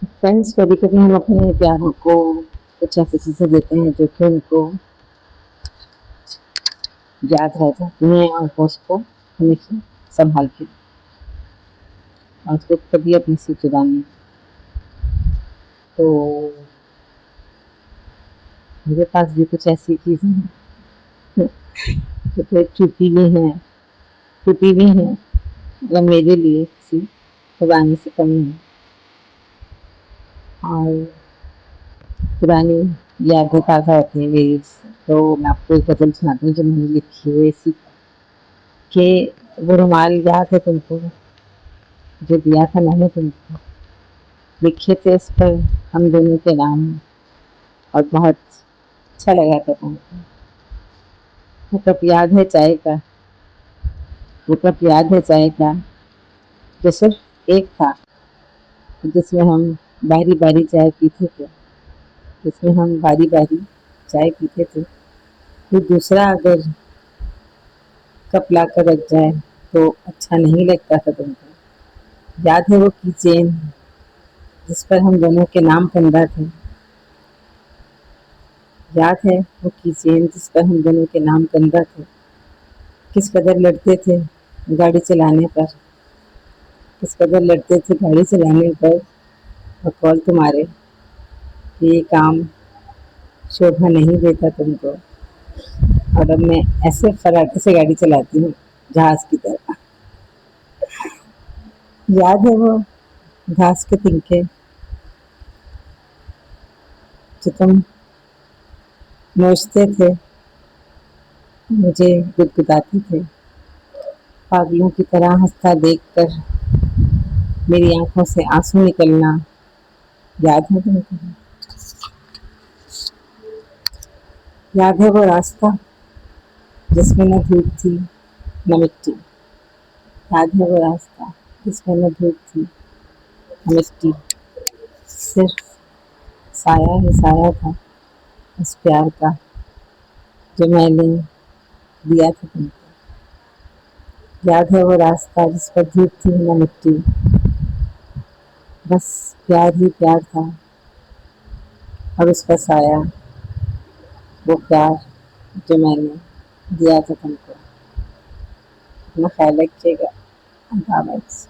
Friends, कभी कभी हम अपने प्यारों को कुछ ऐसी चीज़ें देते हैं जो कि उनको याद रह जाती हैं और वो उसको हमेशा संभाल के और उसको कभी अपने से जुदा नहीं। तो मेरे पास भी कुछ ऐसी चीज़ें हैं जो फिर टूटी भी हैं मतलब मेरे लिए किसी पुराने से कम नहीं। और पुरानी यादें ताज़ा होती हैं मेरी। तो मैं आपको एक गज़ल सुनाती हूँ जो मैंने लिखी है इसी के। वो रुमाल याद है तुमको जो दिया था मैंने तुमको, लिखे थे इस पर हम दोनों के नाम और बहुत अच्छा लगा था तुमको। वो कप याद है चाय का, वो कप याद है चाय का जो सिर्फ एक था, जिसमें हम बारी बारी चाय पीते थे, जिसमें हम बारी बारी चाय पीते थे। कोई दूसरा अगर कप ला कर रख जाए तो अच्छा नहीं लगता था तुमको। याद है वो की चेन जिस पर हम दोनों के नाम कंधा थे, याद है वो की चेन जिस पर हम दोनों के नाम कंधा थे। किस कदर लड़ते थे गाड़ी चलाने पर, किस कदर लड़ते थे गाड़ी चलाने पर, और कॉल तुम्हारे कि ये काम शोभा नहीं देता तुमको। और अब मैं ऐसे फराटे से गाड़ी चलाती हूँ जहाज की तरह। याद है वो घास के तिनके जो तुम नोचते थे, मुझे गुदगुदाते थे। पागलों की तरह हंसता देखकर मेरी आंखों से आंसू निकलना याद है तुमको। याद है वो रास्ता जिसमें न धूप थी न मिट्टी, याद है वो रास्ता जिसमें न धूप थी न मिट्टी, सिर्फ साया ही साया था उस प्यार का जो मैंने दिया था तुमको। याद है वो रास्ता जिस पर धूप थी न मिट्टी, बस प्यार ही प्यार था और उसका साया, वो प्यार जो मैंने दिया था तुमको। अपना ख्याल रखिएगा। अल्लाह हाफ़िज़।